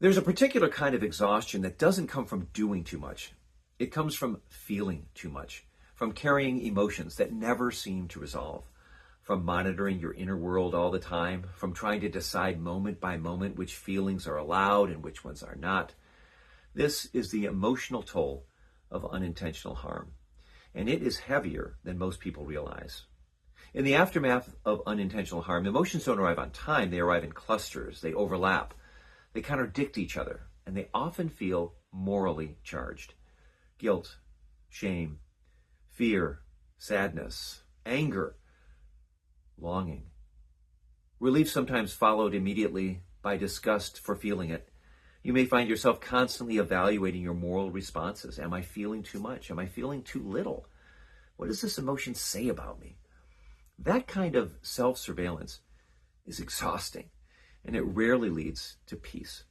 There's a particular kind of exhaustion that doesn't come from doing too much. It comes from feeling too much, from carrying emotions that never seem to resolve, from monitoring your inner world all the time, from trying to decide moment by moment which feelings are allowed and which ones are not. This is the emotional toll of unintentional harm, and it is heavier than most people realize. In the aftermath of unintentional harm, emotions don't arrive on time, they arrive in clusters, they overlap, they contradict each other, and they often feel morally charged. Guilt, shame, fear, sadness, anger, longing. Relief sometimes followed immediately by disgust for feeling it. You may find yourself constantly evaluating your moral responses. Am I feeling too much? Am I feeling too little? What does this emotion say about me? That kind of self-surveillance is exhausting, and it rarely leads to peace.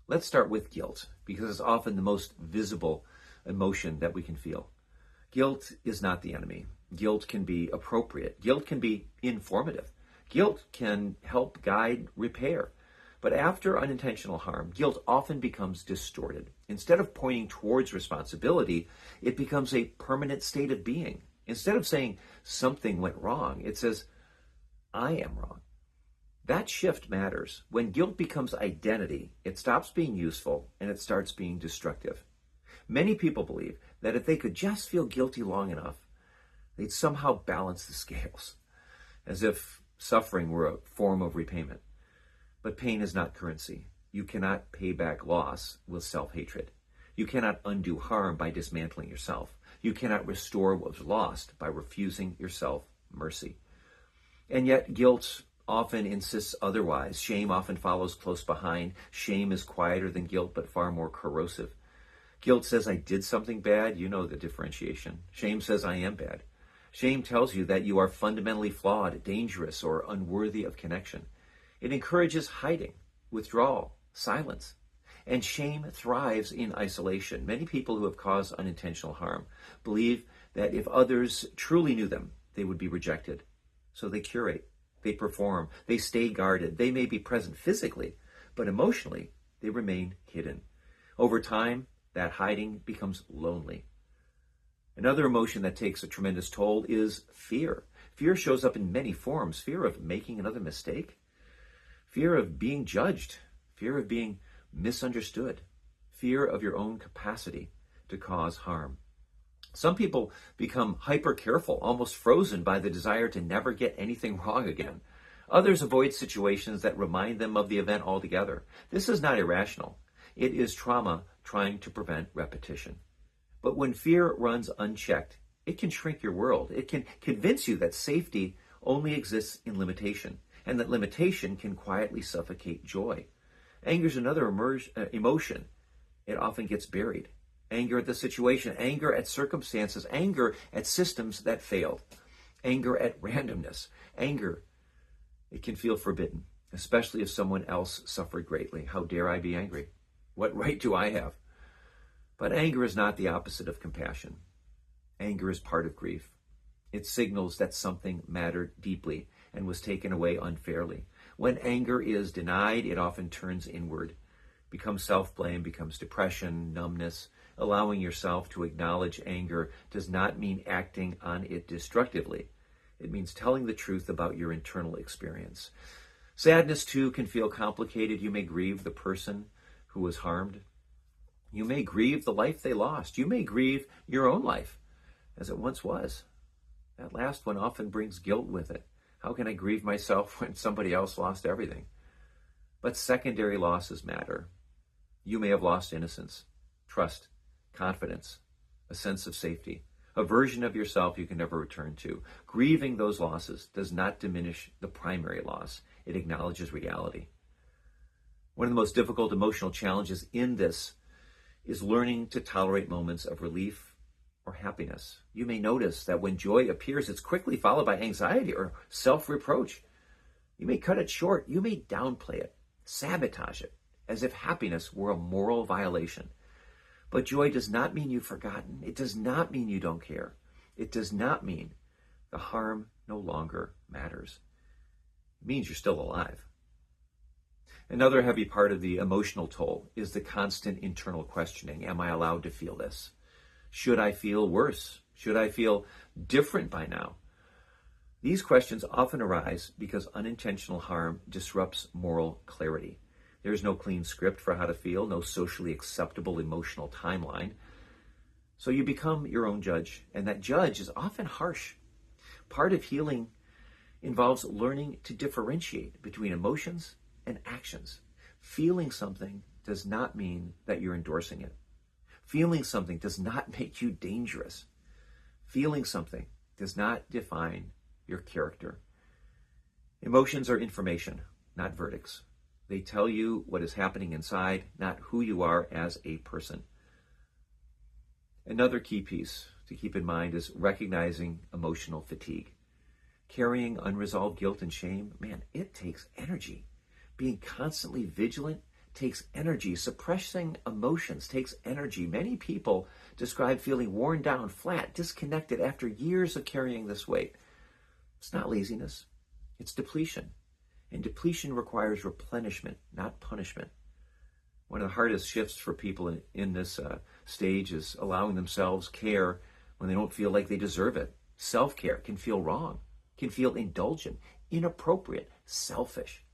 Let's start with guilt, because it's often the most visible emotion that we can feel. Guilt is not the enemy. Guilt can be appropriate. Guilt can be informative. Guilt can help guide repair. But after unintentional harm, guilt often becomes distorted. Instead of pointing towards responsibility, it becomes a permanent state of being. Instead of saying something went wrong, it says, I am wrong. That shift matters. When guilt becomes identity, it stops being useful and it starts being destructive. Many people believe that if they could just feel guilty long enough, they'd somehow balance the scales, as if suffering were a form of repayment. But pain is not currency. You cannot pay back loss with self-hatred. You cannot undo harm by dismantling yourself. You cannot restore what was lost by refusing yourself mercy. And yet guilt often insists otherwise. Shame often follows close behind. Shame is quieter than guilt, but far more corrosive. Guilt says, I did something bad. You know the differentiation. Shame says, I am bad. Shame tells you that you are fundamentally flawed, dangerous, or unworthy of connection. It encourages hiding, withdrawal, silence. And shame thrives in isolation. Many people who have caused unintentional harm believe that if others truly knew them, they would be rejected. So they curate, they perform, they stay guarded. They may be present physically, but emotionally, they remain hidden. Over time, that hiding becomes lonely. Another emotion that takes a tremendous toll is fear. Fear shows up in many forms. Fear of making another mistake, fear of being judged, fear of being misunderstood, fear of your own capacity to cause harm. Some people become hyper careful, almost frozen by the desire to never get anything wrong again. Others avoid situations that remind them of the event altogether. This is not irrational. It is trauma trying to prevent repetition. But when fear runs unchecked, it can shrink your world. It can convince you that safety only exists in limitation, and that limitation can quietly suffocate joy. Anger is another emotion. It often gets buried. Anger at the situation, anger at circumstances, anger at systems that failed, anger at randomness, anger. It can feel forbidden, especially if someone else suffered greatly. How dare I be angry? What right do I have? But anger is not the opposite of compassion. Anger is part of grief. It signals that something mattered deeply and was taken away unfairly. When anger is denied, it often turns inward, becomes self-blame, becomes depression, numbness. Allowing yourself to acknowledge anger does not mean acting on it destructively. It means telling the truth about your internal experience. Sadness, too, can feel complicated. You may grieve the person who was harmed. You may grieve the life they lost. You may grieve your own life as it once was. That last one often brings guilt with it. How can I grieve myself when somebody else lost everything? But secondary losses matter. You may have lost innocence, trust, confidence, a sense of safety, a version of yourself you can never return to. Grieving those losses does not diminish the primary loss. It acknowledges reality. One of the most difficult emotional challenges in this is learning to tolerate moments of relief or happiness. You may notice that when joy appears, it's quickly followed by anxiety or self-reproach. You may cut it short. You may downplay it, sabotage it, as if happiness were a moral violation. But joy does not mean you've forgotten. It does not mean you don't care. It does not mean the harm no longer matters. It means you're still alive. Another heavy part of the emotional toll is the constant internal questioning. Am I allowed to feel this? Should I feel worse? Should I feel different by now? These questions often arise because unintentional harm disrupts moral clarity. There's no clean script for how to feel, no socially acceptable emotional timeline. So you become your own judge, and that judge is often harsh. Part of healing involves learning to differentiate between emotions and actions. Feeling something does not mean that you're endorsing it. Feeling something does not make you dangerous. Feeling something does not define your character. Emotions are information, not verdicts. They tell you what is happening inside, not who you are as a person. Another key piece to keep in mind is recognizing emotional fatigue. Carrying unresolved guilt and shame, man, it takes energy. Being constantly vigilant takes energy. Suppressing emotions takes energy. Many people describe feeling worn down, flat, disconnected after years of carrying this weight. It's not laziness, it's depletion. And depletion requires replenishment, not punishment. One of the hardest shifts for people in this stage is allowing themselves care when they don't feel like they deserve it. Self-care can feel wrong, can feel indulgent, inappropriate, selfish.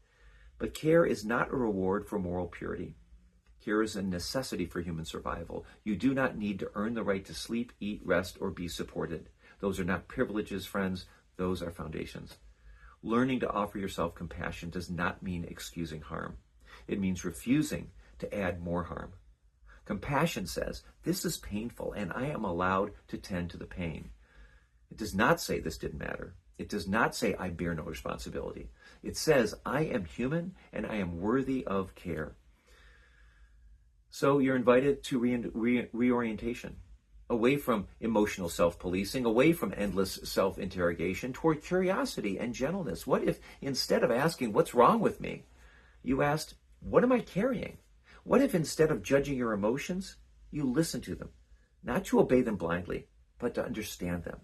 But care is not a reward for moral purity. Care is a necessity for human survival. You do not need to earn the right to sleep, eat, rest, or be supported. Those are not privileges, friends. Those are foundations. Learning to offer yourself compassion does not mean excusing harm. It means refusing to add more harm. Compassion says, this is painful and I am allowed to tend to the pain. It does not say this didn't matter. It does not say I bear no responsibility. It says I am human and I am worthy of care. So you're invited to reorientation, away from emotional self-policing, away from endless self-interrogation, toward curiosity and gentleness. What if instead of asking, what's wrong with me, you asked, what am I carrying? What if instead of judging your emotions, you listen to them, not to obey them blindly, but to understand them?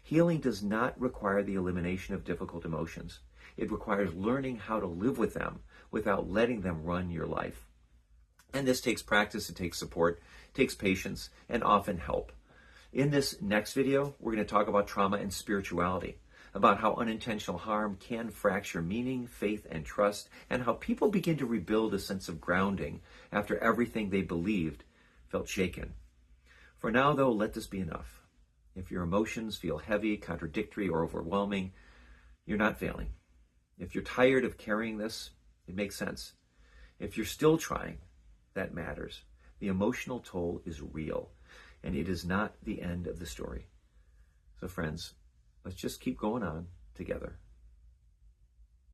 Healing does not require the elimination of difficult emotions. It requires learning how to live with them without letting them run your life. And this takes practice, it takes support, it takes patience, and often help. In this next video, we're going to talk about trauma and spirituality, about how unintentional harm can fracture meaning, faith, and trust, and how people begin to rebuild a sense of grounding after everything they believed felt shaken. For now, though, let this be enough. If your emotions feel heavy, contradictory, or overwhelming, you're not failing. If you're tired of carrying this, it makes sense. If you're still trying, that matters. The emotional toll is real, and it is not the end of the story. So friends, let's just keep going on together.